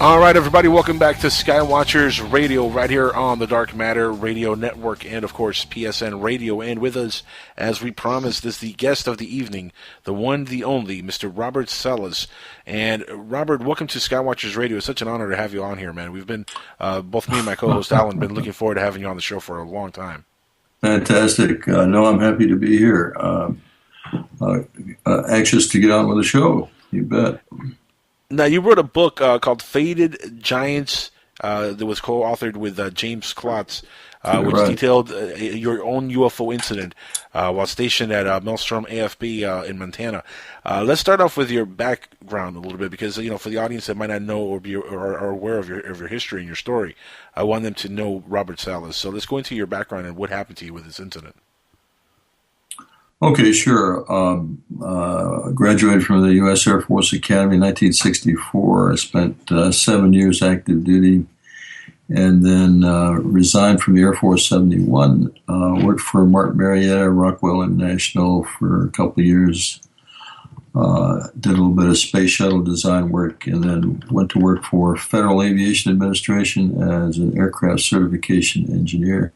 All right, everybody, welcome back to Skywatchers Radio right here on the Dark Matter Radio Network and, of course, PSN Radio. And with us, as we promised, is the guest of the evening, the one, the only, Mr. Robert Salas. And, Robert, welcome to Skywatchers Radio. It's such an honor to have you on here, man. We've been, both me and my co-host Alan, been looking forward to having you on the show for a long time. Fantastic. No, I'm happy to be here. Anxious to get on with the show. You bet. Now, you wrote a book called Faded Giants that was co-authored with James Klotz, which detailed your own UFO incident while stationed at Malmstrom AFB in Montana. Let's start off with your background a little bit, because for the audience that might not know or be or are aware of your history and your story, I want them to know Robert Salas. So let's go into your background and what happened to you with this incident. Okay, sure. Graduated from the U.S. Air Force Academy in 1964. I spent 7 years active duty, and then resigned from the Air Force 71. Worked for Martin-Marietta, Rockwell International for a couple of years. Did a little bit of Space Shuttle design work, and then went to work for Federal Aviation Administration as an aircraft certification engineer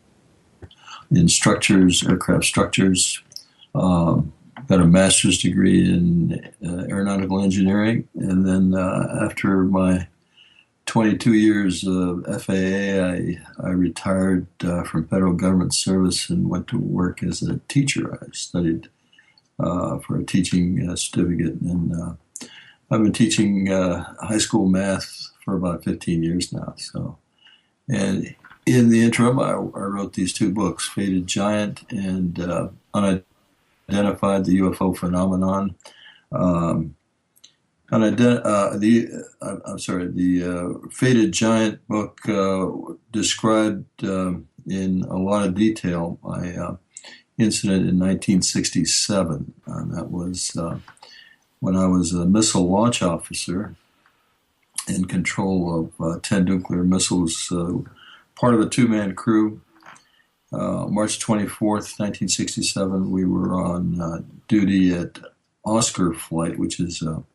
in structures, aircraft structures. Got a master's degree in aeronautical engineering, and then after my 22 years of FAA, I retired from federal government service and went to work as a teacher. I studied for a teaching certificate, and I've been teaching high school math for about 15 years now. So, and in the interim, I wrote these two books, Faded Giant and Unidentified, the UFO Phenomenon. The Faded Giant book described in a lot of detail my incident in 1967. That was when I was a missile launch officer in control of 10 nuclear missiles, part of a two-man crew. March 24th, 1967, we were on duty at Oscar Flight, which is an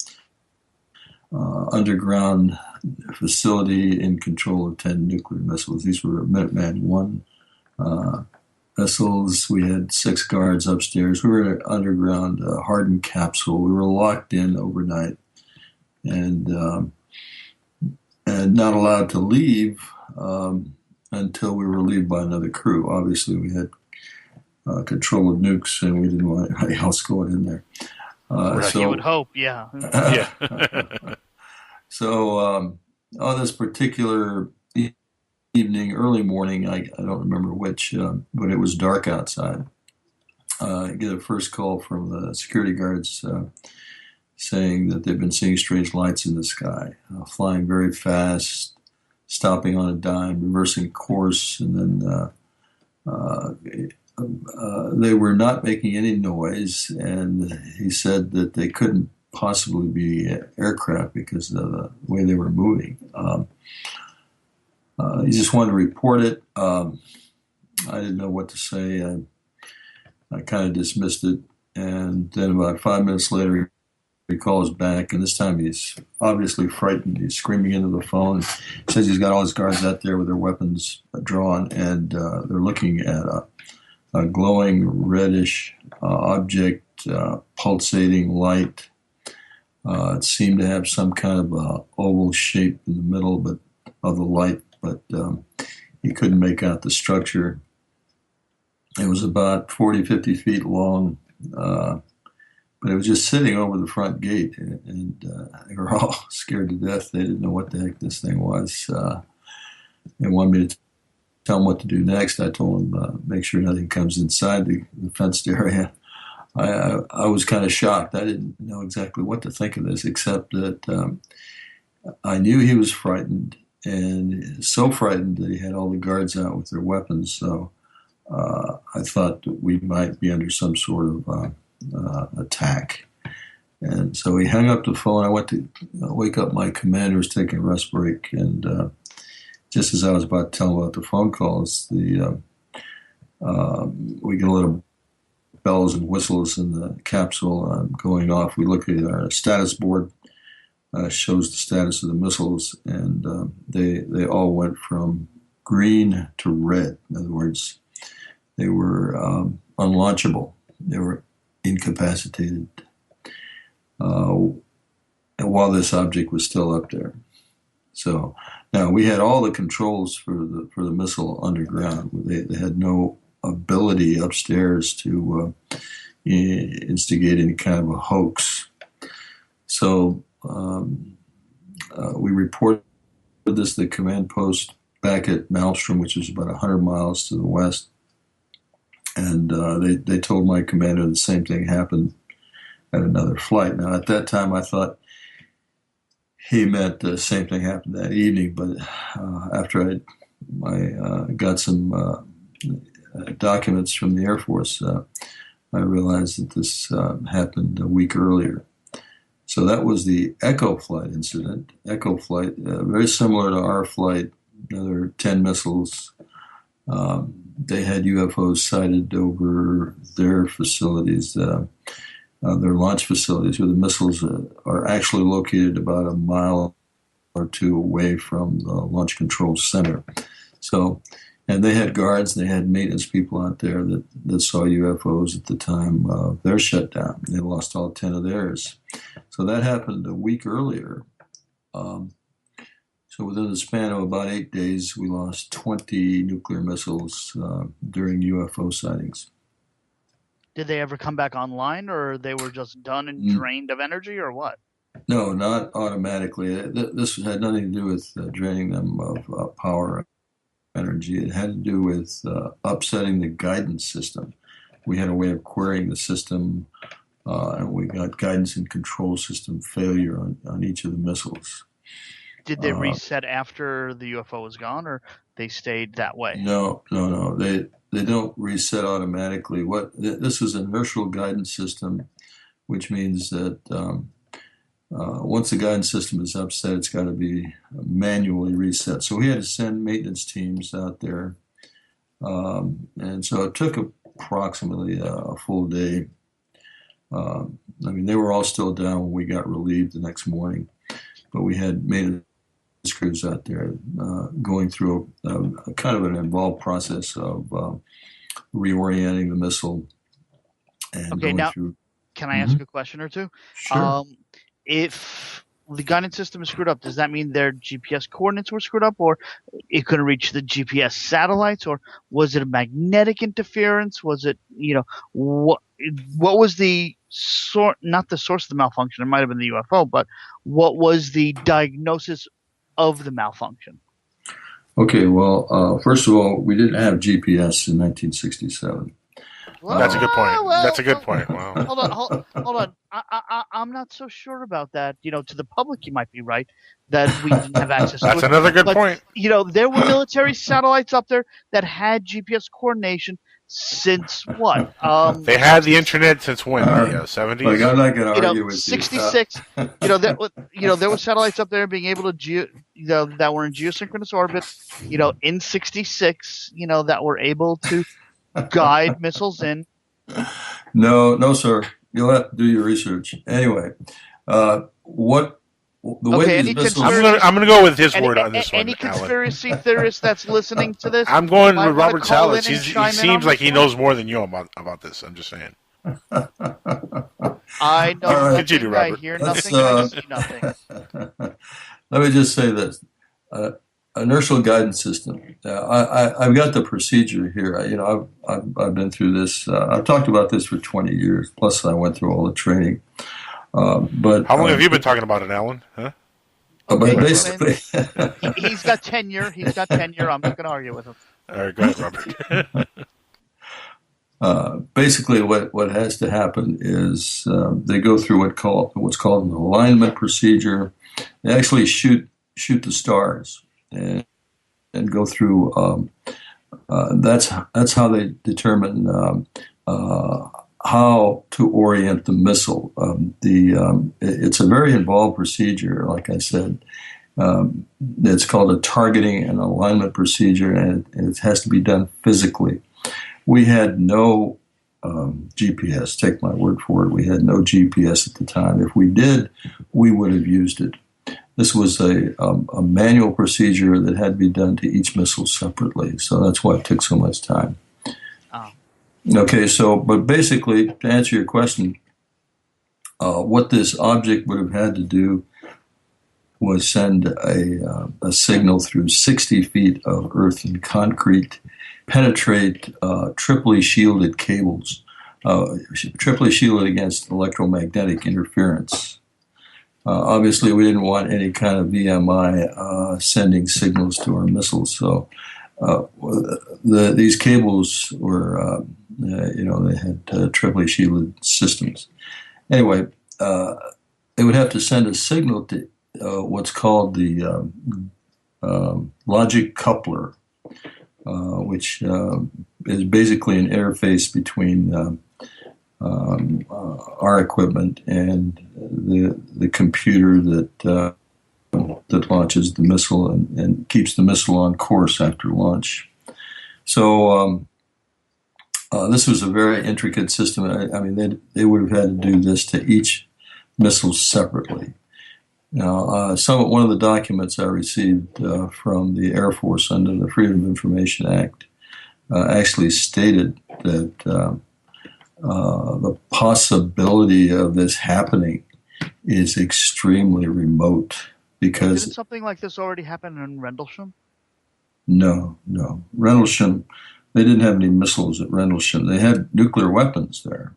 underground facility in control of 10 nuclear missiles. These were Minuteman I missiles. We had 6 guards upstairs. We were in an underground hardened capsule. We were locked in overnight and not allowed to leave until we were relieved by another crew. Obviously, we had control of nukes, and we didn't want anybody else going in there. So you would hope, yeah. Yeah. So on this particular evening, early morning, I don't remember which, but it was dark outside. I get a first call from the security guards saying that they've been seeing strange lights in the sky, flying very fast, stopping on a dime, reversing course, and then they were not making any noise, and he said that they couldn't possibly be aircraft because of the way they were moving. He just wanted to report it. I didn't know what to say. I kind of dismissed it, and then about 5 minutes later, he calls back, and this time he's obviously frightened. He's screaming into the phone. He says he's got all his guards out there with their weapons drawn, and they're looking at a glowing reddish object, pulsating light. It seemed to have some kind of a oval shape in the middle of the light, but he couldn't make out the structure. It was about 40, 50 feet long, but it was just sitting over the front gate, and they were all scared to death. They didn't know what the heck this thing was. They wanted me to tell them what to do next. I told them, make sure nothing comes inside the fenced area. I was kind of shocked. I didn't know exactly what to think of this, except that I knew he was frightened, and so frightened that he had all the guards out with their weapons. So I thought that we might be under some sort of attack. And so he hung up the phone. I went to wake up my commander, was taking a rest break, and just as I was about to tell him about the phone calls, we get a little bells and whistles in the capsule going off. We look at our status board. shows the status of the missiles, and they all went from green to red. In other words, they were unlaunchable. They were incapacitated while this object was still up there. So now we had all the controls for the missile underground. They had no ability upstairs to instigate any kind of a hoax. So we reported this to the command post back at Malmstrom, which is about 100 miles to the west. And they told my commander the same thing happened at another flight. Now, at that time, I thought he meant the same thing happened that evening. But after I got some documents from the Air Force, I realized that this happened a week earlier. So that was the Echo flight incident. Echo flight, very similar to our flight, another 10 missiles. They had UFOs sighted over their facilities, their launch facilities, where the missiles are actually located about a mile or two away from the launch control center. So, and they had guards, they had maintenance people out there that saw UFOs at the time of their shutdown. They lost all 10 of theirs. So that happened a week earlier. So within the span of about 8 days, we lost 20 nuclear missiles during UFO sightings. Did they ever come back online, or they were just done and drained of energy, or what? No, not automatically. This had nothing to do with draining them of power energy. It had to do with upsetting the guidance system. We had a way of querying the system, and we got guidance and control system failure on each of the missiles. Did they reset after the UFO was gone, or they stayed that way? No. They don't reset automatically. This is an inertial guidance system, which means that once the guidance system is upset, it's got to be manually reset. So we had to send maintenance teams out there, and so it took approximately a full day. They were all still down when we got relieved the next morning, but we had maintenance crews out there going through a kind of an involved process of reorienting the missile and okay, going now, through. Can I ask a question or two? Sure. If the guidance system is screwed up, does that mean their GPS coordinates were screwed up, or it couldn't reach the GPS satellites, or was it a magnetic interference? Was it, what was the not the source of the malfunction? It might have been the UFO, but what was the diagnosis of the malfunction? Okay, well, first of all, we didn't have GPS in 1967. Well, that's a good point. That's a good point. Wow. Hold on. I'm not so sure about that. To the public, you might be right that we didn't have access to it. That's another good point. There were military satellites up there that had GPS coordination since what? They had the internet since when? The 70s? Like, I'm not going to argue with 66. There were satellites up there being able to, that were in geosynchronous orbit, in 66, that were able to guide missiles in. No, sir. You'll have to do your research. Anyway, way these missiles... I'm going to go with his word on this one, Any conspiracy theorist that's listening to this? I'm going with Robert Salas. He seems like he knows more than you about this. I'm just saying. I know right. nothing. Robert. I hear nothing. I see nothing. Let me just say this. Inertial guidance system. I've got the procedure here. I've been through this. I've talked about this for 20 years. Plus, I went through all the training. But how long have you been talking about it, Alan? Huh? But basically, he's got tenure. I'm not going to argue with him. All right, go ahead, Robert. Basically, what has to happen is they go through what's called an alignment procedure. They actually shoot the stars and go through. That's how they determine how to orient the missile. It's a very involved procedure. Like I said, it's called a targeting and alignment procedure, and it has to be done physically. We had no GPS. Take my word for it. We had no GPS at the time. If we did, we would have used it. this was a manual procedure that had to be done to each missile separately. So that's why it took so much time. Oh. Okay, but basically, to answer your question, what this object would have had to do was send a signal through 60 feet of earth and concrete, penetrate triply shielded cables, triply shielded against electromagnetic interference. Obviously, we didn't want any kind of VMI sending signals to our missiles, so these cables were, they had triply shielded systems. Anyway, they would have to send a signal to what's called the logic coupler, which is basically an interface between our equipment and the computer that launches the missile and keeps the missile on course after launch. So this was a very intricate system. I mean, they would have had to do this to each missile separately. Now, one of the documents I received from the Air Force under the Freedom of Information Act actually stated that the possibility of this happening is extremely remote because... Didn't something like this already happen in Rendlesham? No. Rendlesham, they didn't have any missiles at Rendlesham. They had nuclear weapons there.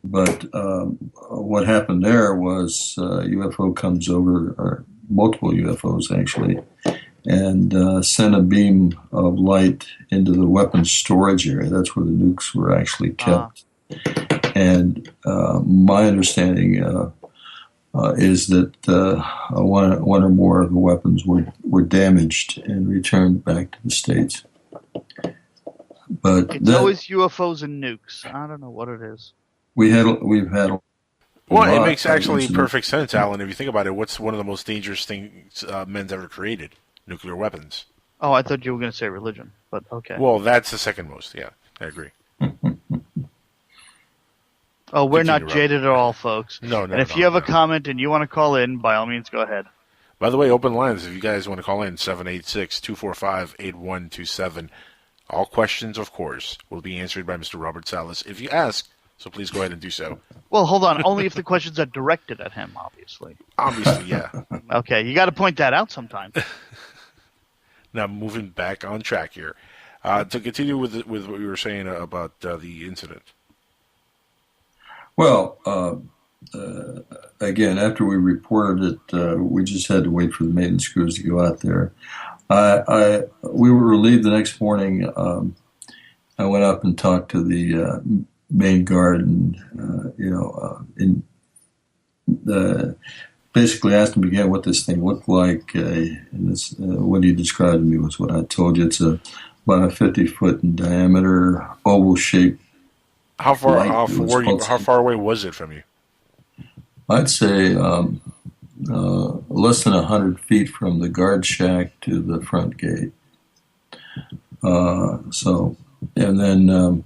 But what happened there was a UFO comes over, or multiple UFOs actually, and sent a beam of light into the weapons storage area. That's where the nukes were actually kept. And my understanding is that one or more of the weapons were damaged and returned back to the States. But it's always UFOs and nukes. I don't know what it is. We've had. Well, it makes actually perfect sense, Alan. If you think about it, what's one of the most dangerous things men's ever created? Nuclear weapons. Oh, I thought you were going to say religion, but okay. Well, that's the second most. Yeah, I agree. Oh, we're not jaded at all, folks. No. And if you have a comment and you want to call in, by all means, go ahead. By the way, open lines. If you guys want to call in, 786-245-8127. All questions, of course, will be answered by Mr. Robert Salas if you ask. So please go ahead and do so. Well, hold on. Only if the questions are directed at him, obviously. Obviously, yeah. Okay, you got to point that out sometime. Now, moving back on track here. To continue with what you were saying about the incident. Well, again, after we reported it, we just had to wait for the maintenance crews to go out there. We were relieved the next morning. I went up and talked to the main guard, and basically asked him again what this thing looked like. And this, what he described to me was what I told you. It's about a 50-foot in diameter, oval-shaped. How far away was it from you? I'd say less than 100 feet from the guard shack to the front gate. And then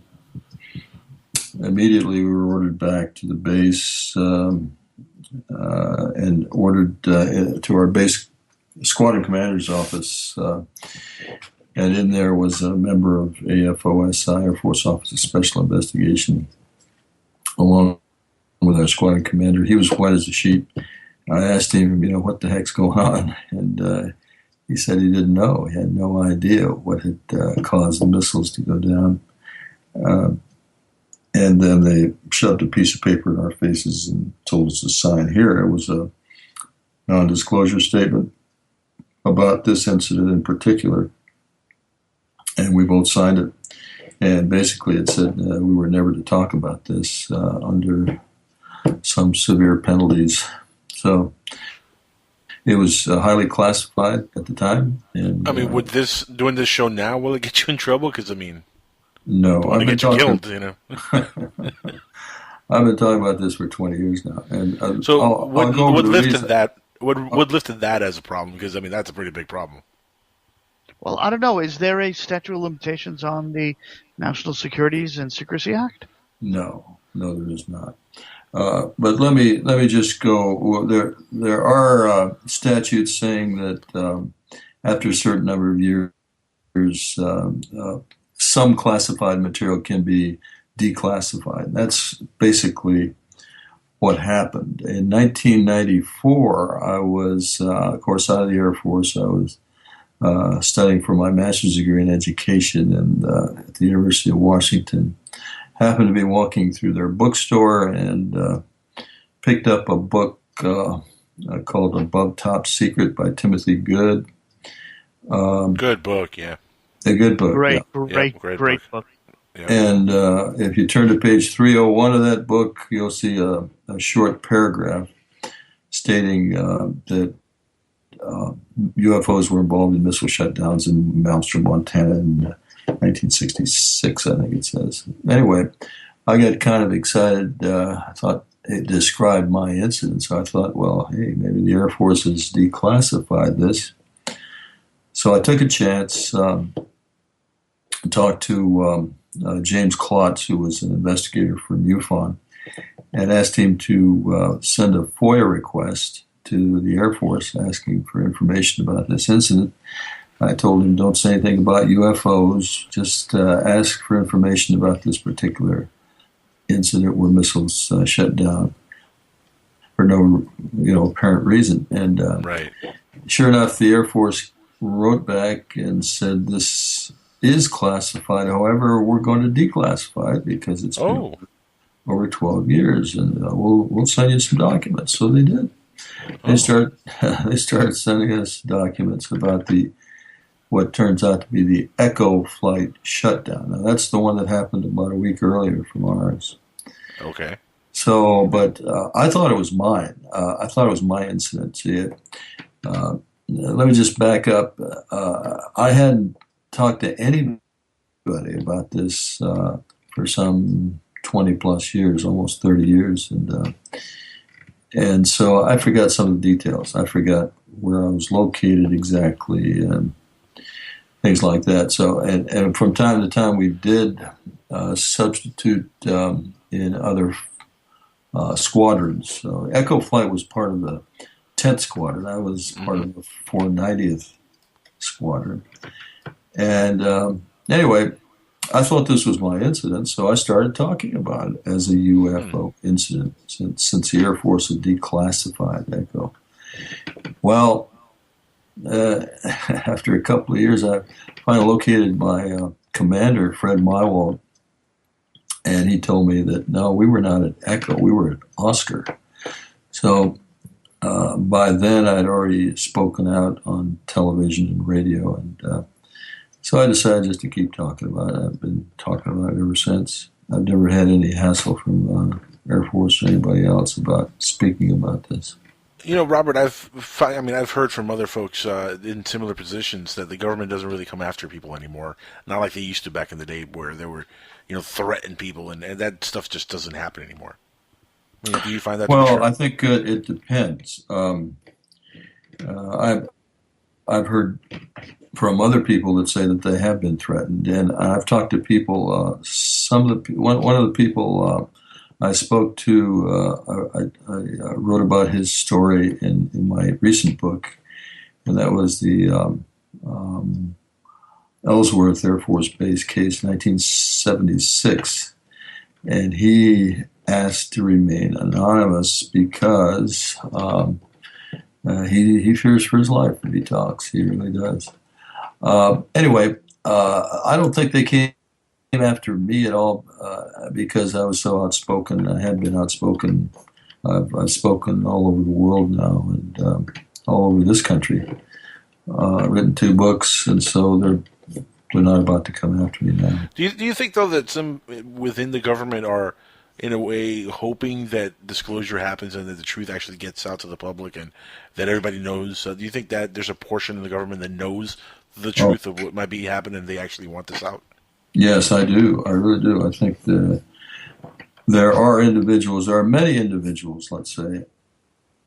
immediately we were ordered back to the base and ordered to our base squadron commander's office. And in there was a member of AFOSI, Air Force Office of Special Investigation, along with our squadron commander. He was white as a sheet. I asked him, what the heck's going on? And he said he didn't know. He had no idea what had caused the missiles to go down. And then they shoved a piece of paper in our faces and told us to sign here. It was a non-disclosure statement about this incident in particular. And we both signed it. And basically it said we were never to talk about this under some severe penalties. So it was highly classified at the time. And would doing this show now, will it get you in trouble? Because, no. I've been killed, I've been talking about this for 20 years now. And what lifted that as a problem? Because, that's a pretty big problem. Well, I don't know. Is there a statute of limitations on the National Securities and Secrecy Act? No. No, there is not. But let me just go. Well, there are statutes saying that after a certain number of years, some classified material can be declassified. That's basically what happened. In 1994, I was, of course, out of the Air Force. I was studying for my master's degree in education and at the University of Washington. Happened to be walking through their bookstore and picked up a book called Above Top Secret by Timothy Good. Good book, yeah. A good book. Great book. Yeah. And if you turn to page 301 of that book, you'll see a short paragraph stating that UFOs were involved in missile shutdowns in Malmstrom, Montana in 1966, I think it says. Anyway, I got kind of excited. I thought it described my incident, so I thought, well, hey, maybe the Air Force has declassified this. So I took a chance, talked to James Klotz, who was an investigator from MUFON, and asked him to send a FOIA request to the Air Force asking for information about this incident. I told him, don't say anything about UFOs, just ask for information about this particular incident where missiles shut down for no apparent reason. And right. Sure enough, the Air Force wrote back and said, this is classified. However, we're going to declassify it because it's been over 12 years, and we'll send you some documents. So they did. They started sending us documents about what turns out to be the Echo flight shutdown. Now, that's the one that happened about a week earlier from ours. Okay. So, but I thought it was mine. I thought it was my incident. See, let me just back up. I hadn't talked to anybody about this for some 20 plus years, almost 30 years. And so I forgot some of the details. I forgot where I was located exactly and things like that. So, and from time to time we did substitute in other squadrons. So Echo Flight was part of the 10th Squadron. I was part of the 490th Squadron. And anyway, I thought this was my incident, so I started talking about it as a UFO incident since the Air Force had declassified Echo. Well, after a couple of years, I finally located my commander, Fred Mywald, and he told me that, no, we were not at Echo, we were at Oscar. So by then, I'd already spoken out on television and radio, and so I decided just to keep talking about it. I've been talking about it ever since. I've never had any hassle from Air Force or anybody else about speaking about this. You know, Robert, I've heard from other folks in similar positions that the government doesn't really come after people anymore. Not like they used to back in the day, where they were, threatening people, and that stuff just doesn't happen anymore. I mean, do you find that? Well, I think it depends. I've heard from other people that say that they have been threatened, and I've talked to people. One of the people I spoke to, I wrote about his story in my recent book, and that was the Ellsworth Air Force Base case, 1976, and he asked to remain anonymous because he fears for his life if he talks. He really does. Anyway, I don't think they came after me at all because I was so outspoken. I had been outspoken. I've spoken all over the world now and all over this country. Written 2 books, and so they're not about to come after me now. Do you think, though, that some within the government are, in a way, hoping that disclosure happens and that the truth actually gets out to the public and that everybody knows? Do you think that there's a portion of the government that knows the truth of what might be happening and they actually want this out? Yes, I do. I really do. I think there are many individuals, let's say,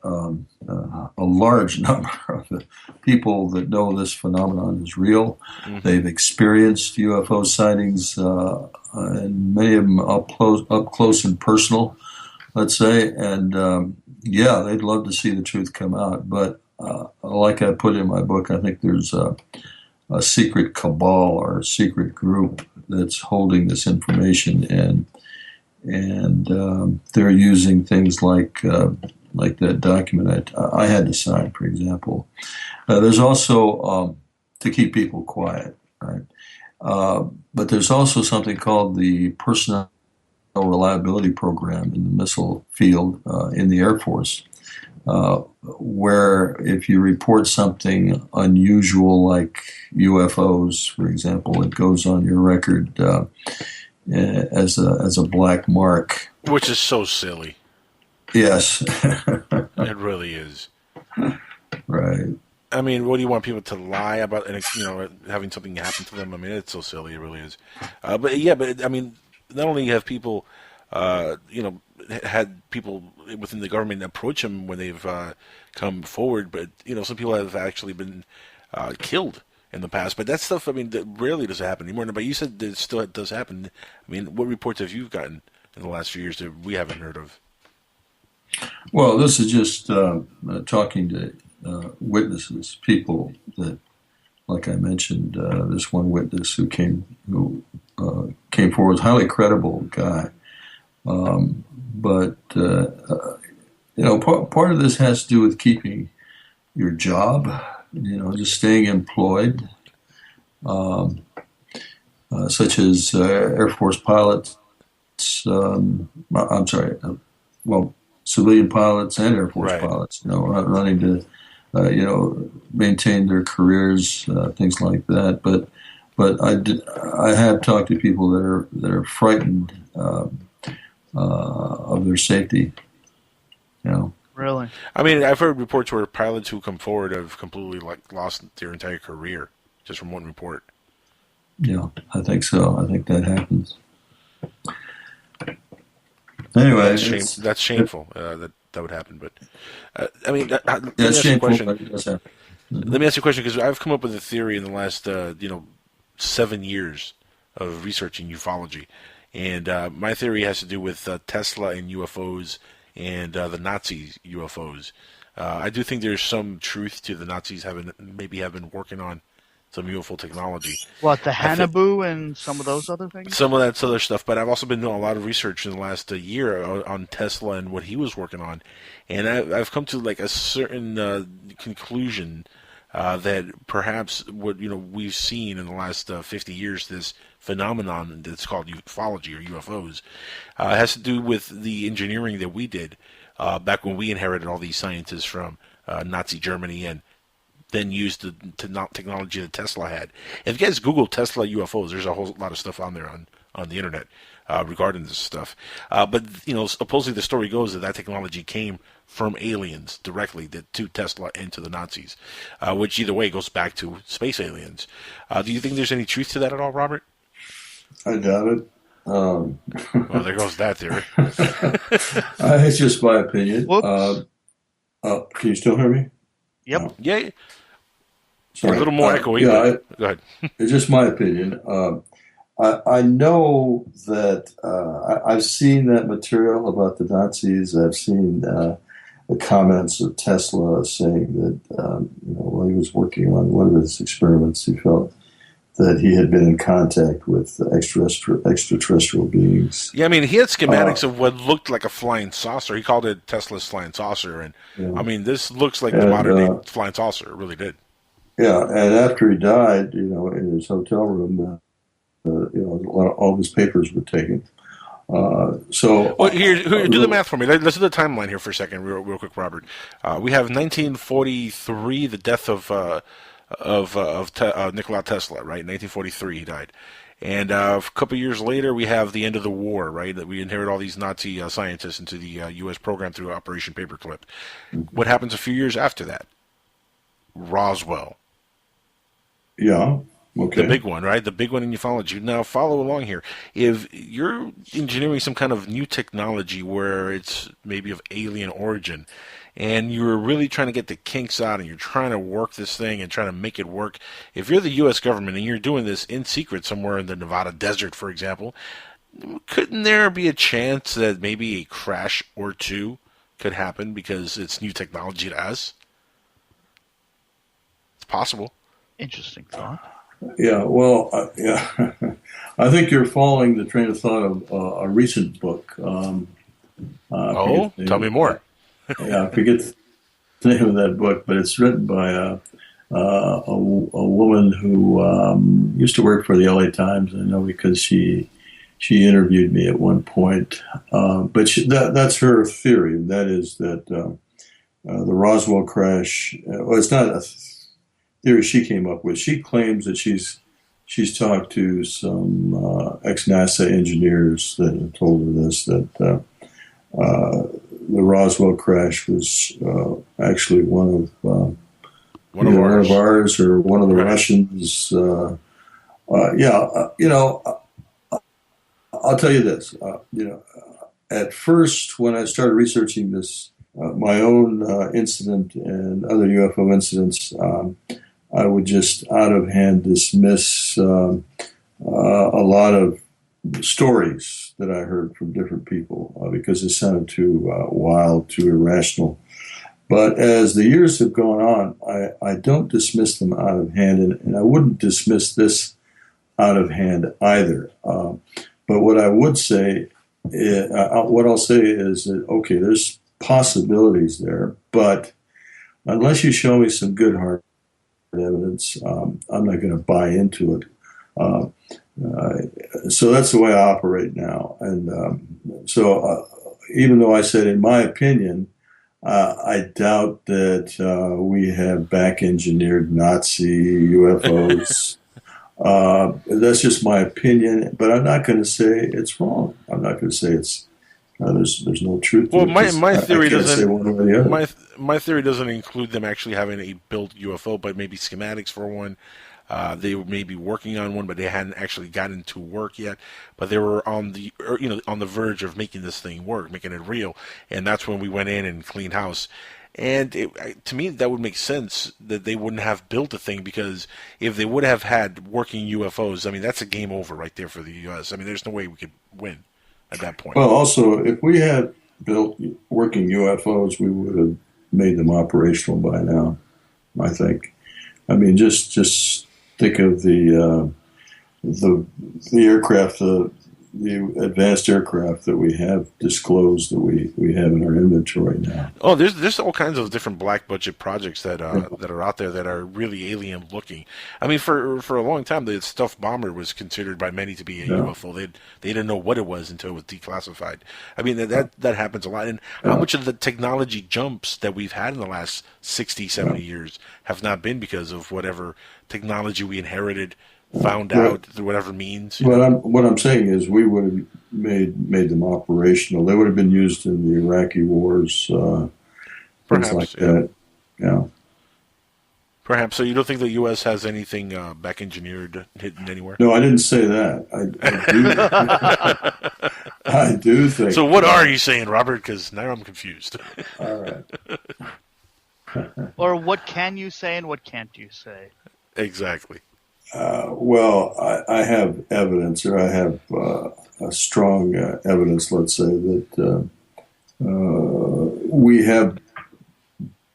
a large number of the people that know this phenomenon is real. Mm-hmm. They've experienced UFO sightings, and many of them up close and personal, let's say. And yeah, they'd love to see the truth come out. But like I put in my book, I think there's a secret cabal or a secret group that's holding this information, and they're using things like that document I had to sign, for example. There's also to keep people quiet, right? But there's also something called the Personnel Reliability Program in the missile field in the Air Force, where if you report something unusual like UFOs, for example, it goes on your record as a black mark. Which is so silly. Yes. It really is. Right. I mean, what do you want people to lie about, having something happen to them? I mean, it's so silly. It really is. But I mean, not only have people, had people within the government approach them when they've come forward, but, some people have actually been killed in the past. But that stuff, I mean, that rarely does happen anymore. But you said that it still does happen. I mean, what reports have you gotten in the last few years that we haven't heard of? Well, this is just talking to witnesses, people that, like I mentioned, this one witness who came forward, was a highly credible guy. But part of this has to do with keeping your job, just staying employed, such as Air Force pilots. Civilian pilots and Air Force pilots, running to, maintain their careers, things like that. But I have talked to people that are frightened of their safety. Really? I mean, I've heard reports where pilots who come forward have completely lost their entire career just from one report. Yeah, I think so. I think that happens. Anyway, that's shameful that would happen. But I mean, let me ask you a question. Let me ask you a question, because I've come up with a theory in the last 7 years of researching ufology, and my theory has to do with Tesla and UFOs and the Nazi UFOs. I do think there's some truth to the Nazis have been working on some UFO technology. What, the Hanabu and some of those other things? Some of that other stuff, but I've also been doing a lot of research in the last year on Tesla and what he was working on, and I've come to like a certain conclusion that perhaps what we've seen in the last 50 years, this phenomenon that's called ufology or UFOs, has to do with the engineering that we did back when we inherited all these scientists from Nazi Germany and then used the technology that Tesla had. If you guys Google Tesla UFOs, there's a whole lot of stuff on there on the internet regarding this stuff. But supposedly the story goes that technology came from aliens directly to Tesla and to the Nazis, which either way goes back to space aliens. Do you think there's any truth to that at all, Robert? I doubt it. Well, there goes that theory. It's just my opinion. Can you still hear me? Yep. Yeah. Sorry. A little more echoey. Go ahead. It's just my opinion. I know that I've seen that material about the Nazis. I've seen the comments of Tesla saying that while he was working on one of his experiments, he felt that he had been in contact with extraterrestrial beings. Yeah, I mean, he had schematics of what looked like a flying saucer. He called it Tesla's flying saucer, and I mean, this looks like the modern-day flying saucer. It really did. Yeah, and after he died, in his hotel room, all of his papers were taken. Well, here, do the math for me. Let's do the timeline here for a second, real quick, Robert. We have 1943, the death of Nikola Tesla, right? 1943, he died. And a couple of years later, we have the end of the war, right? That we inherit all these Nazi scientists into the U.S. program through Operation Paperclip. What happens a few years after that? Roswell. Yeah. Okay. The big one, right? The big one in ufology. Now, follow along here. If you're engineering some kind of new technology where it's maybe of alien origin, and you're really trying to get the kinks out and you're trying to work this thing and trying to make it work, if you're the U.S. government and you're doing this in secret somewhere in the Nevada desert, for example, couldn't there be a chance that maybe a crash or two could happen because it's new technology to us? It's possible. Interesting thought. Yeah, well, yeah, I think you're following the train of thought of a recent book. Tell me more. Yeah, I forget the name of that book, but it's written by a woman who used to work for the LA Times. I know because she interviewed me at one point. But that's her theory. That is that the Roswell crash. Well, it's not a theory she came up with. She claims that she's talked to some ex-NASA engineers that have told her this, that the Roswell crash was actually one of ours or one of the Russians. I'll tell you this. At first, when I started researching this, my own incident and other UFO incidents, I would just out of hand dismiss a lot of stories that I heard from different people because it sounded too wild, too irrational. But as the years have gone on, I don't dismiss them out of hand, and I wouldn't dismiss this out of hand either. But what I would say, what I'll say is that, okay, there's possibilities there, but unless you show me some good hard evidence, I'm not going to buy into it. So that's the way I operate now. And so even though I said, in my opinion, I doubt that we have back-engineered Nazi UFOs. That's just my opinion, but I'm not going to say it's wrong. I'm not going to say it's there's no truth. Well, to it, my theory doesn't. My theory doesn't include them actually having a built UFO, but maybe schematics for one. They were maybe working on one, but they hadn't actually gotten to work yet. But they were on the verge of making this thing work, making it real, and that's when we went in and cleaned house. And to me, that would make sense that they wouldn't have built a thing, because if they would have had working UFOs, I mean, that's a game over right there for the U.S. I mean, there's no way we could win at that point. Well, also, if we had built working UFOs, we would have made them operational by now, I think. I mean, just think of the aircraft, the advanced aircraft that we have disclosed that we have in our inventory now. Oh, there's all kinds of different black budget projects that are out there that are really alien looking. I mean, for a long time, the stuffed bomber was considered by many to be a UFO. They didn't know what it was until it was declassified. I mean, that happens a lot. And how much of the technology jumps that we've had in the last 60, 70 years have not been because of whatever technology we inherited, found out through whatever means. What I'm saying is we would have made them operational. They would have been used in the Iraqi wars, things like that. Yeah. Perhaps. So you don't think the U.S. has anything back engineered hidden anywhere? No, I didn't say that. I do think. So what are you saying, Robert? Because now I'm confused. All right. Or what can you say and what can't you say? Exactly. Well, I have evidence, or I have a strong evidence, let's say, that we have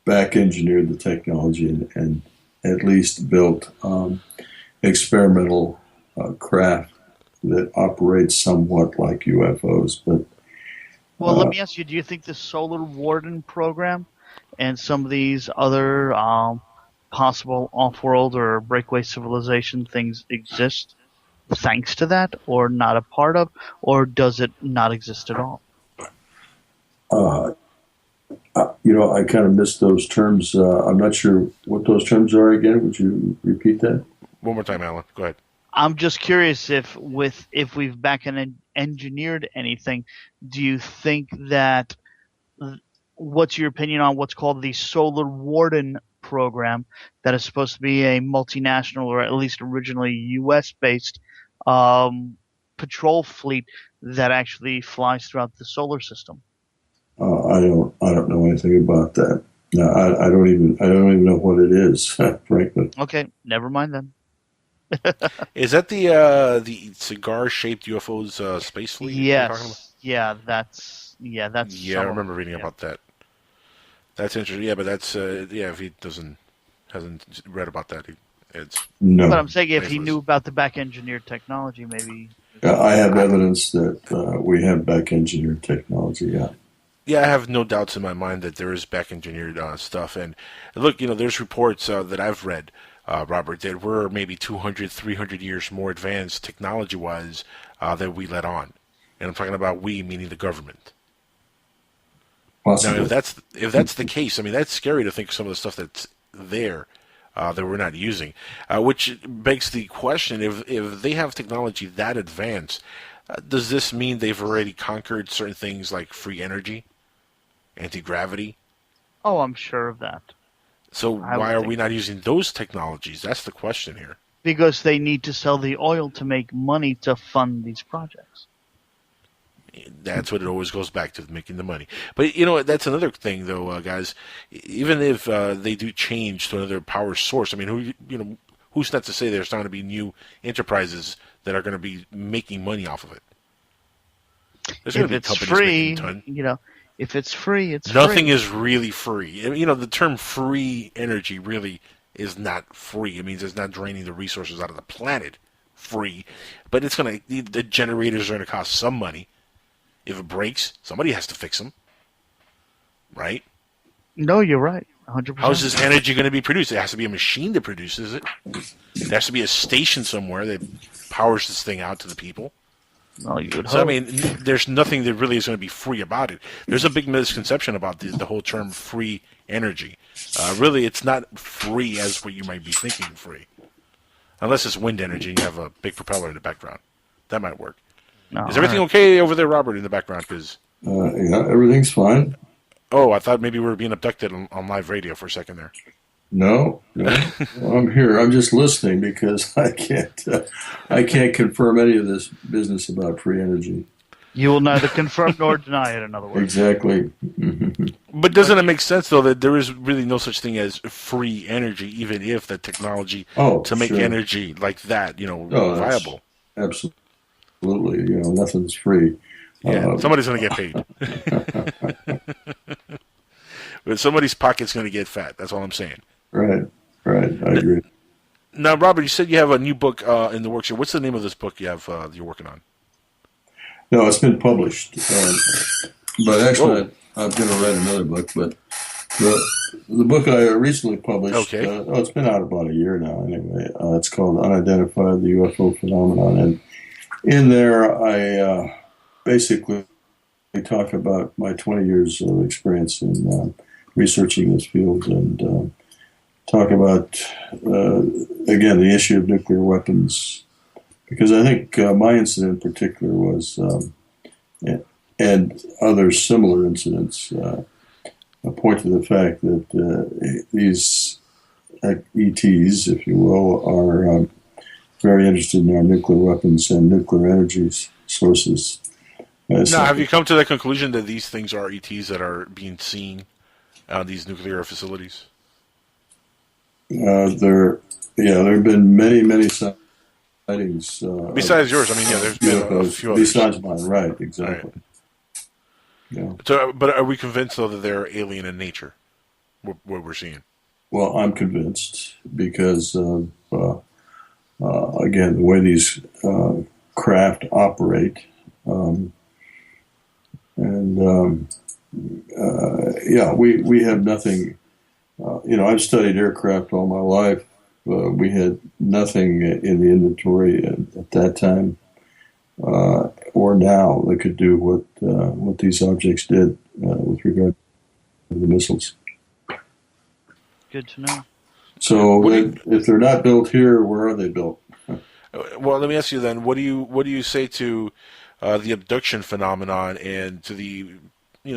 back-engineered the technology and at least built experimental craft that operates somewhat like UFOs. But let me ask you, do you think the Solar Warden program and some of these other possible off-world or breakaway civilization things exist thanks to that, or not a part of, or does it not exist at all? I kind of missed those terms. I'm not sure what those terms are again. Would you repeat that? One more time, Alan. Go ahead. I'm just curious if we've back engineered anything. Do you think that? What's your opinion on what's called the Solar Warden program that is supposed to be a multinational, or at least originally U.S.-based patrol fleet that actually flies throughout the solar system. I don't know anything about that. No, I don't even know what it is, frankly. Okay, never mind then. Is that the cigar-shaped UFOs space fleet? Yes. Yeah, that's. Yeah, I remember reading about that. That's interesting. Yeah, but that's if he hasn't read about that, it's no. But I'm saying if he knew about the back engineered technology, maybe. I have evidence that we have back engineered technology. Yeah. Yeah, I have no doubts in my mind that there is back engineered stuff. And look, there's reports that I've read, Robert, that we're maybe 200, 300 years more advanced technology-wise than we let on. And I'm talking about we, meaning the government. Possibly. Now, if that's the case, I mean, that's scary to think of some of the stuff that's there that we're not using. Which begs the question: if they have technology that advanced, does this mean they've already conquered certain things like free energy, anti-gravity? Oh, I'm sure of that. So why are we not using those technologies? That's the question here. Because they need to sell the oil to make money to fund these projects. That's what it always goes back to, making the money. But that's another thing, though, guys. Even if they do change to another power source, I mean, who's not to say there's not going to be new enterprises that are going to be making money off of it? There's going to be companies making a ton. If it's free, it's Nothing free. is really free. The term free energy really is not free. It means it's not draining the resources out of the planet free. But the generators are going to cost some money. If it breaks, somebody has to fix them. Right? No, you're right. 100%. How is this energy going to be produced? It has to be a machine that produces it. There has to be a station somewhere that powers this thing out to the people. No, you would hope. So, I mean, there's nothing that really is going to be free about it. There's a big misconception about the whole term free energy. Really, it's not free as what you might be thinking free. Unless it's wind energy and you have a big propeller in the background. That might work. No, is everything okay over there, Robert, in the background? Yeah, everything's fine. Oh, I thought maybe we were being abducted on live radio for a second there. No. I'm here. I'm just listening because I can't confirm any of this business about free energy. You will neither confirm nor deny it, in other words. Exactly. But doesn't it make sense, though, that there is really no such thing as free energy, even if the technology to make energy like that, viable? Absolutely. Nothing's free. Yeah, somebody's going to get paid. But somebody's pocket's going to get fat. That's all I'm saying. Right. I agree. Now, Robert, you said you have a new book in the works here. What's the name of this book you're working on? No, it's been published. But actually, I'm going to write another book. But the book I recently published, it's been out about a year now anyway. It's called Unidentified, the UFO Phenomenon. And in there, I basically talk about my 20 years of experience in researching this field and talk about, again, the issue of nuclear weapons. Because I think my incident in particular was, and other similar incidents, point to the fact that these ETs, if you will, are very interested in our nuclear weapons and nuclear energy sources. Now, have you come to the conclusion that these things are ETs that are being seen on these nuclear facilities? There have been many sightings. Besides yours, there's been a few others. Besides mine, right, exactly. Right. Yeah. So, but are we convinced, though, that they're alien in nature, what we're seeing? Well, I'm convinced because of, again, the way these craft operate. We have nothing. I've studied aircraft all my life. We had nothing in the inventory at that time or now that could do what these objects did with regard to the missiles. Good to know. So if they're not built here, where are they built? Well, let me ask you then. What do you say to the abduction phenomenon and to the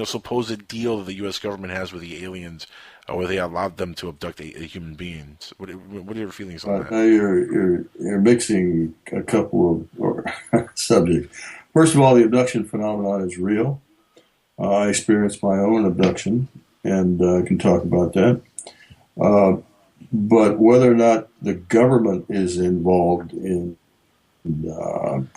supposed deal that the U.S. government has with the aliens, where they allowed them to abduct a human beings? What are your feelings on that? Now you're mixing a couple of subjects. First of all, the abduction phenomenon is real. I experienced my own abduction, and I can talk about that. But whether or not the government is involved in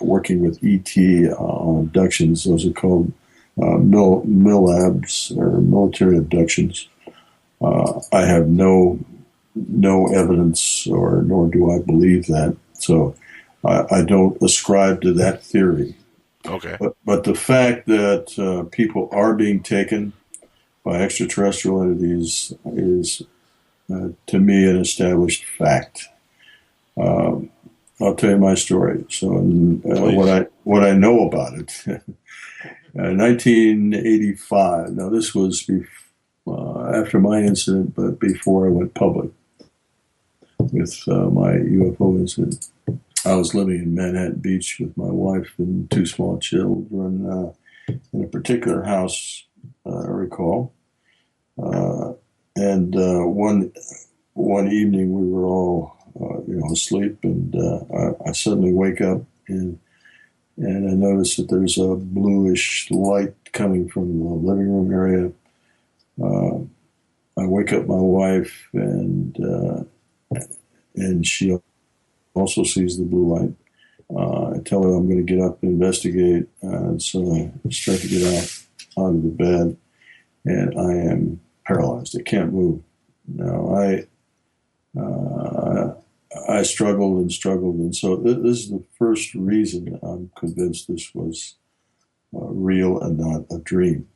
working with ET on abductions, those are called MILABs, or military abductions. I have no evidence, nor do I believe that. So I don't ascribe to that theory. Okay. But the fact that people are being taken by extraterrestrial entities is, to me, an established fact. I'll tell you my story. So, what I know about it, 1985. Now, this was after my incident, but before I went public with my UFO incident. I was living in Manhattan Beach with my wife and two small children in a particular house, I recall. And one evening we were all asleep, and I suddenly wake up and I notice that there's a bluish light coming from the living room area. I wake up my wife, and she also sees the blue light. I tell her I'm going to get up and investigate, and so I start to get out of the bed, and I am paralyzed. I can't move. Now, I struggled, and so this is the first reason I'm convinced this was real and not a dream,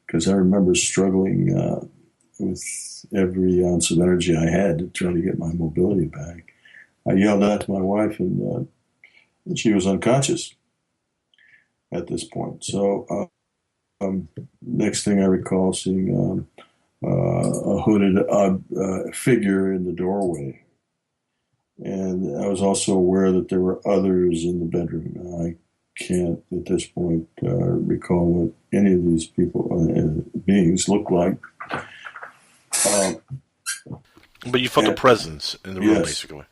because I remember struggling with every ounce of energy I had to try to get my mobility back. I yelled out to my wife, and she was unconscious at this point. So next thing I recall, seeing a hooded figure in the doorway. And I was also aware that there were others in the bedroom. I can't, at this point, recall what any of these beings looked like. But you felt a presence in the room, yes, basically.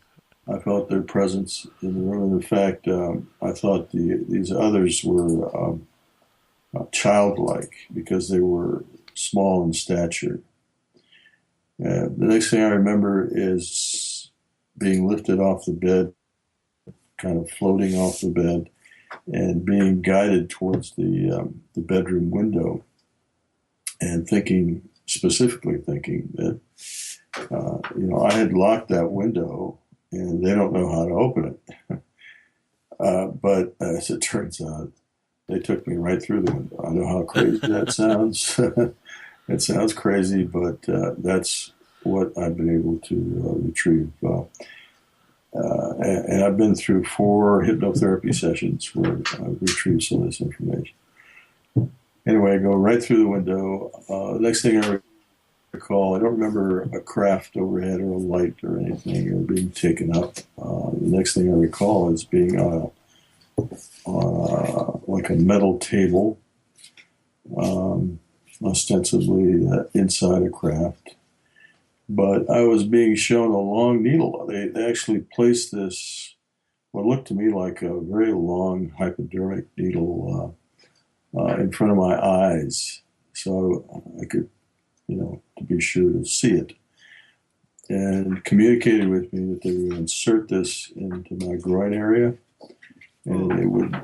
I felt their presence in the room. And in fact, I thought these others were childlike because they were small in stature. The next thing I remember is being lifted off the bed, kind of floating off the bed, and being guided towards the bedroom window, and specifically thinking that I had locked that window and they don't know how to open it. But as it turns out, they took me right through the window. I know how crazy that sounds. It sounds crazy, but that's what I've been able to retrieve. And I've been through 4 hypnotherapy sessions where I've retrieved some of this information. Anyway, I go right through the window. Next thing I recall, I don't remember a craft overhead or a light or anything or being taken up. The next thing I recall is being on like a metal table, ostensibly inside a craft. But I was being shown a long needle. They actually placed this, what looked to me like a very long hypodermic needle in front of my eyes, so I could, to be sure to see it, and communicated with me that they would insert this into my groin area, and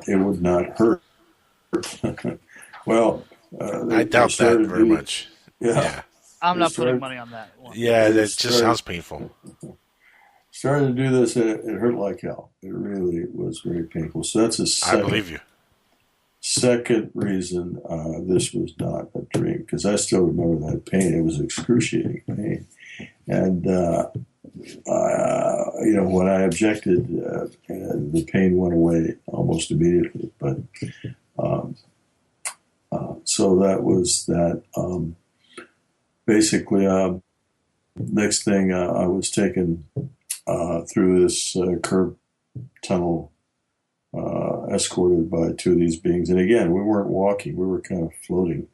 it would not hurt. Well, I doubt that very much. Yeah. I'm not putting money on that one. Yeah, that just sounds painful. Starting to do this, it hurt like hell. It really was very painful. So that's I believe you. Second reason this was not a dream, because I still remember that pain. It was excruciating pain. And, when I objected, the pain went away almost immediately. But so that was that. Basically, next thing, I was taken through this curved tunnel, escorted by 2 of these beings. And again, we weren't walking, we were kind of floating.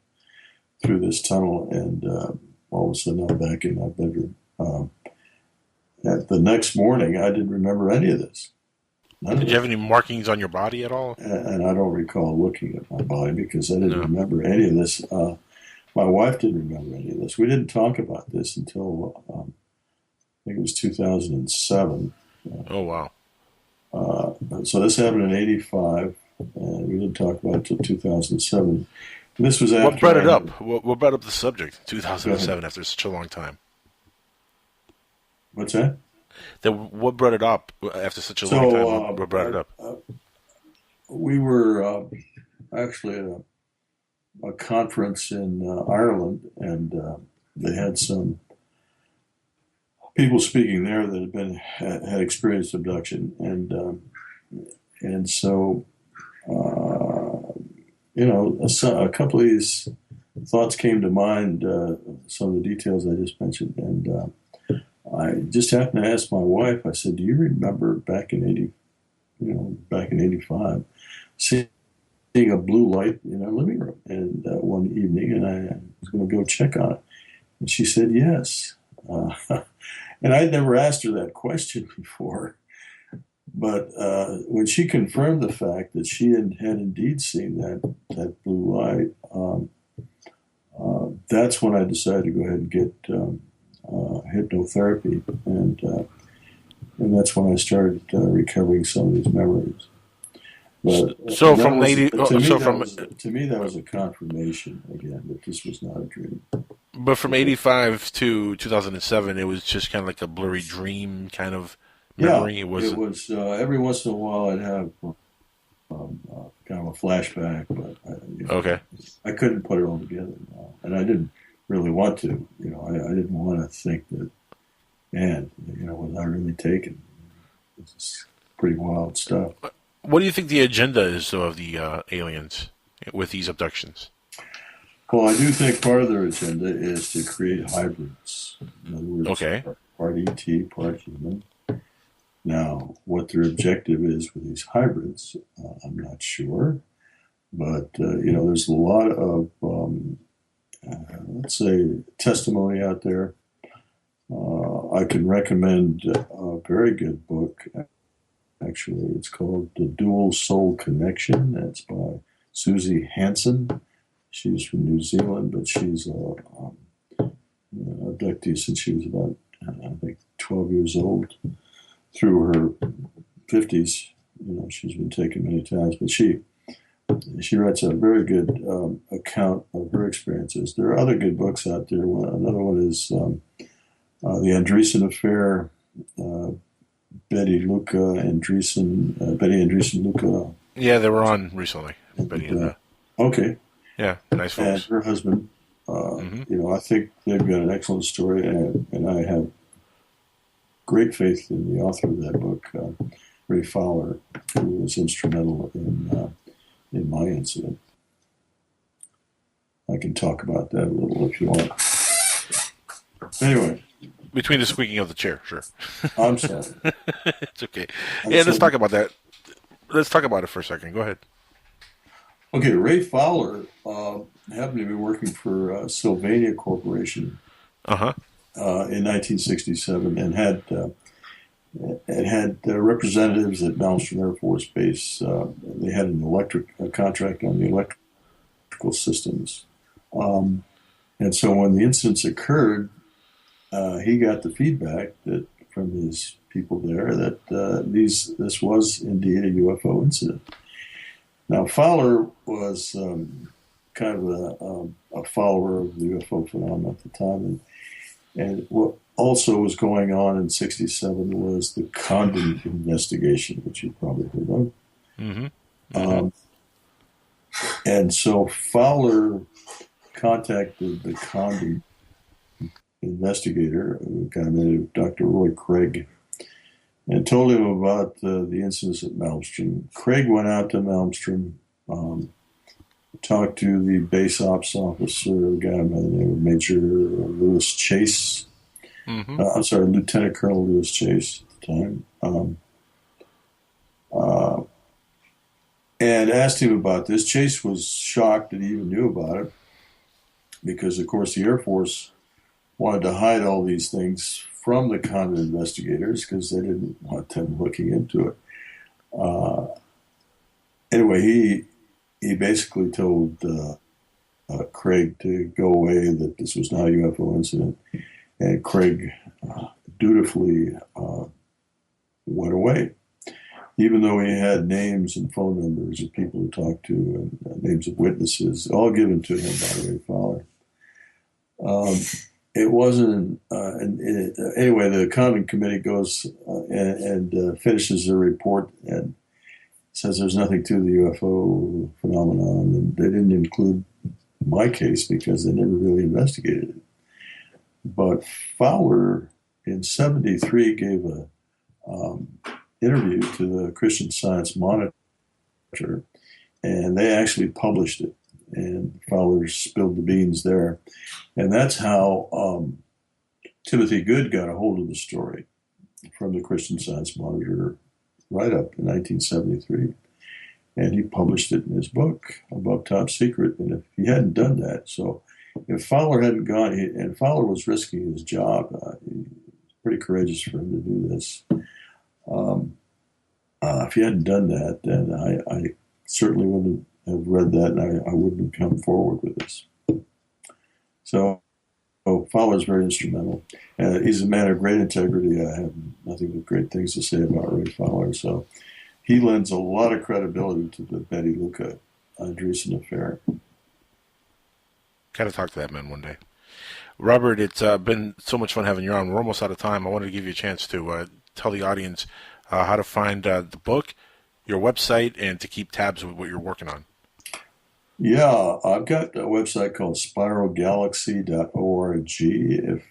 through this tunnel, and all of a sudden I'm back in my bedroom. The next morning, I didn't remember any of this. Did you have any markings on your body at all? And I don't recall looking at my body because I didn't remember any of this. My wife didn't remember any of this. We didn't talk about this until I think it was 2007. Oh, wow. So this happened in 85, and we didn't talk about it until 2007. And this was after... What brought it up? What brought up the subject, 2007, after such a long time? What's that? What brought it up after such a long time? What brought it up? We were actually at a conference in Ireland, and they had some people speaking there that had experienced abduction, and so a couple of these thoughts came to mind. Some of the details I just mentioned, and I just happened to ask my wife. I said, "Do you remember back in '85, seeing a blue light in our living room?" And one evening, and I was going to go check on it, and she said, "Yes." And I'd never asked her that question before, but when she confirmed the fact that she had indeed seen that blue light, that's when I decided to go ahead and get hypnotherapy, and that's when I started recovering some of these memories. But to me, that was a confirmation again that this was not a dream. But from 85 to 2007, it was just kind of like a blurry dream kind of memory. Yeah, it was every once in a while I'd have kind of a flashback, but I couldn't put it all together, and I didn't really want to. I didn't want to think that, man, was I really taken? This is pretty wild stuff. What do you think the agenda is, though, of the aliens with these abductions? Well, I do think part of their agenda is to create hybrids. In other words, part ET, part human. Now, what their objective is with these hybrids, I'm not sure. But, there's a lot of, let's say, testimony out there. I can recommend a very good book. Actually, it's called The Dual Soul Connection. That's by Susie Hansen. She's from New Zealand, but she's an abductee since she was about, I think, 12 years old. Through her 50s, she's been taken many times, but she writes a very good account of her experiences. There are other good books out there. Another one is The Andreessen Affair. Betty Andreessen Luca. Yeah, they were on recently. Betty and okay. Yeah, nice folks. And her husband. I think they've got an excellent story, and I have great faith in the author of that book, Ray Fowler, who was instrumental in my incident. I can talk about that a little if you want. Anyway. Between the squeaking of the chair, sure. I'm sorry. It's okay. Let's talk about that. Let's talk about it for a second. Go ahead. Okay, Ray Fowler happened to be working for Sylvania Corporation in 1967, and had representatives at Malmstrom Air Force Base. They had a contract on the electrical systems, and so when the incidents occurred, he got the feedback from his people there that this was indeed a UFO incident. Now, Fowler was kind of a follower of the UFO phenomenon at the time, and what also was going on in '67 was the Condon investigation, which you probably heard of. Mm-hmm. And so Fowler contacted the Condon investigator, a guy named Dr. Roy Craig, and told him about the incidents at Malmstrom. Craig went out to Malmstrom, talked to the base ops officer, a guy by the name of Major Lewis Chase. Mm-hmm. Lieutenant Colonel Lewis Chase at the time. And asked him about this. Chase was shocked that he even knew about it. because, of course, the Air Force wanted to hide all these things from the convict investigators because they didn't want them looking into it. Anyway, he basically told Craig to go away, that this was not a UFO incident, and Craig dutifully went away, even though he had names and phone numbers of people to talk to and names of witnesses, all given to him by Ray Fowler. It wasn't, anyway, the Convict Committee goes and finishes their report and says there's nothing to the UFO phenomenon, and they didn't include my case because they never really investigated it. But Fowler in '73 gave a interview to the Christian Science Monitor, and they actually published it. And Fowler spilled the beans there. And that's how Timothy Good got a hold of the story from the Christian Science Monitor right up in 1973. And he published it in his book, Above Top Secret. And if he hadn't done that, so if Fowler hadn't gone, and Fowler was risking his job, pretty courageous for him to do this. If he hadn't done that, then I certainly wouldn't have read that, and I wouldn't have come forward with this. So Fowler's very instrumental. He's a man of great integrity. I have nothing but great things to say about Ray Fowler. So he lends a lot of credibility to the Betty Luca Andreessen affair. Gotta talk to that man one day. Robert, it's been so much fun having you on. We're almost out of time. I wanted to give you a chance to tell the audience how to find the book, your website, and to keep tabs with what you're working on. Yeah, I've got a website called spiralgalaxy.org. If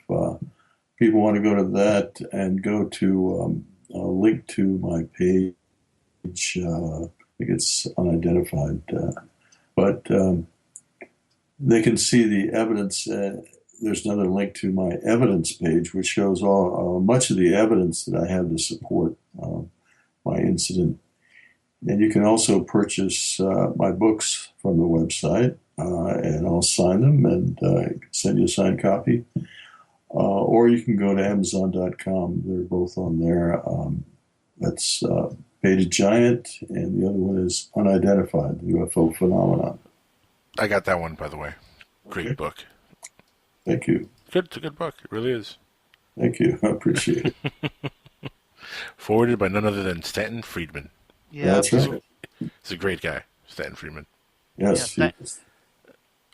people want to go to that and go to a link to my page, I think it's unidentified, but they can see the evidence. There's another link to my evidence page, which shows much of the evidence that I have to support my incident. And you can also purchase my books from the website, and I'll sign them and send you a signed copy. Or you can go to Amazon.com. They're both on there. That's Beta Giant, and the other one is Unidentified, the UFO Phenomenon. I got that one, by the way. Great book. Thank you. It's a good book. It really is. Thank you. I appreciate it. Forwarded by none other than Stanton Friedman. Yeah, that's right. He's a great guy, Stanton Friedman. Yes. Yeah,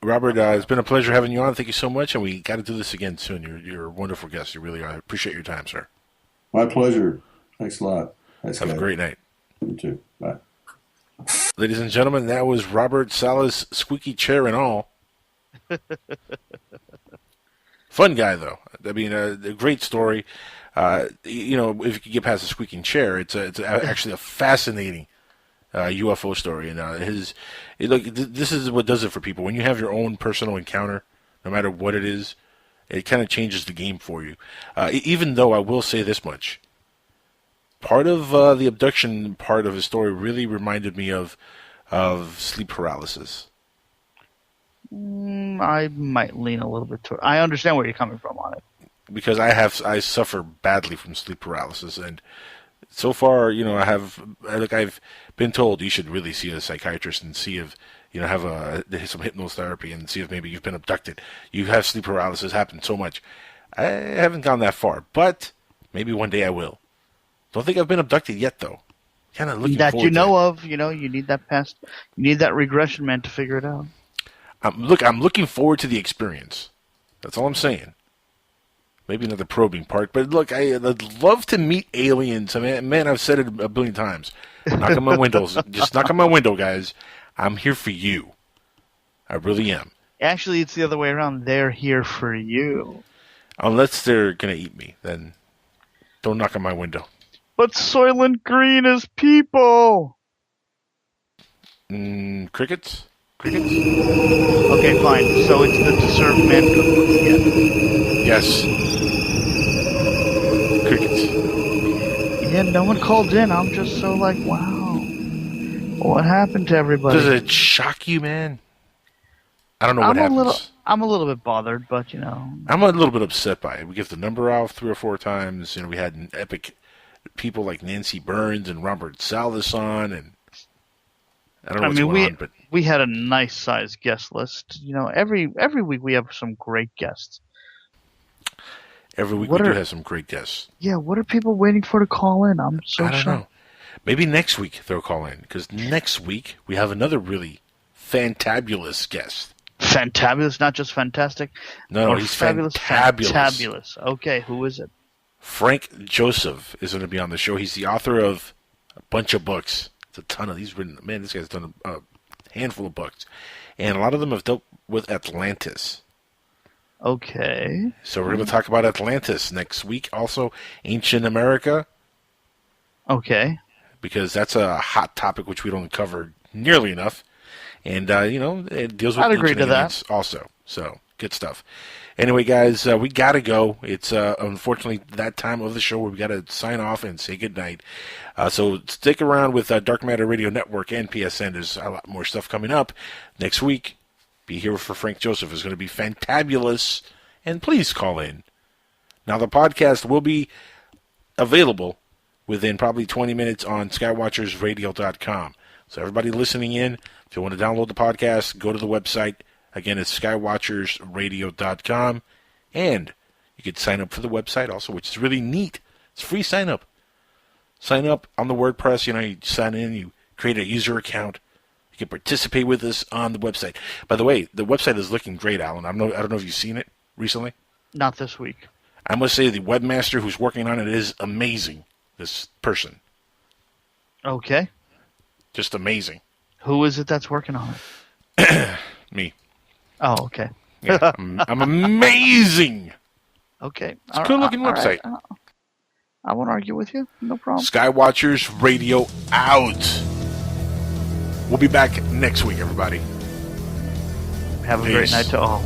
Robert, it's been a pleasure having you on. Thank you so much, and we got to do this again soon. You're a wonderful guest. You really are. I appreciate your time, sir. My pleasure. Thanks a lot. Nice Have guy. a great night. You too. Bye. Ladies and gentlemen, that was Robert Salas, squeaky chair and all. Fun guy, though. I mean, a great story. If you could get past the squeaking chair, it's actually a fascinating UFO story. And this is what does it for people. When you have your own personal encounter, no matter what it is, it kind of changes the game for you. Even though I will say this much. Part of the abduction part of his story really reminded me of sleep paralysis. I might lean a little bit toward. I understand where you're coming from on it. Because I suffer badly from sleep paralysis, and so far, I've been told you should really see a psychiatrist and see if have some hypnotherapy and see if maybe you've been abducted. You have sleep paralysis happen so much. I haven't gone that far, but maybe one day I will. Don't think I've been abducted yet, though. Kind of looking that forward you know to of. You need that you need that regression man to figure it out. I'm looking forward to the experience. That's all I'm saying. Maybe not the probing part, but look, I'd love to meet aliens. I mean, man, I've said it a billion times. Knock on my windows. Just knock on my window, guys. I'm here for you. I really am. Actually, it's the other way around. They're here for you. Unless they're going to eat me, then don't knock on my window. But Soylent Green is people. Crickets? Crickets? Okay, fine. So it's the To Serve Man cookbook again. Yes. Crickets. Yeah, no one called in. I'm just so wow. What happened to everybody? Does it shock you, man? I don't know what happens. I'm a little bit bothered, but I'm a little bit upset by it. We get the number out 3 or 4 times. We had an epic people like Nancy Burns and Robert Salas on, and I don't know what's going on, but we had a nice sized guest list. Every week we have some great guests. Every week we do have some great guests. Yeah, what are people waiting for to call in? I'm so I don't know. Maybe next week they'll call in, because next week we have another really fantabulous guest. Fantabulous, not just fantastic. No, he's fabulous. Fantabulous. Okay, who is it? Frank Joseph is going to be on the show. He's the author of a bunch of books. It's a ton of these written. Man, this guy's done a handful of books, and a lot of them have dealt with Atlantis. Okay. So we're going to talk about Atlantis next week. Also, Ancient America. Okay. Because that's a hot topic which we don't cover nearly enough. And, it deals with I'd agree to that also. So, good stuff. Anyway, guys, we got to go. It's unfortunately that time of the show where we got to sign off and say goodnight. So stick around with Dark Matter Radio Network and PSN. There's a lot more stuff coming up next week. Be here for Frank Joseph. It's going to be fantabulous. And please call in. Now, the podcast will be available within probably 20 minutes on skywatchersradio.com. So everybody listening in, if you want to download the podcast, go to the website. Again, it's skywatchersradio.com. And you can sign up for the website also, which is really neat. It's free sign up. Sign up on the WordPress. You sign in, you create a user account. You can participate with us on the website. By the way, the website is looking great, Alan. I don't know if you've seen it recently. Not this week. I must say the webmaster who's working on it is amazing. This person. Okay. Just amazing. Who is it that's working on it? Me. Oh, okay. Yeah, I'm amazing. Okay. It's a cool-looking website. Right. I won't argue with you. No problem. Skywatchers Radio out. We'll be back next week, everybody. Have a great night to all.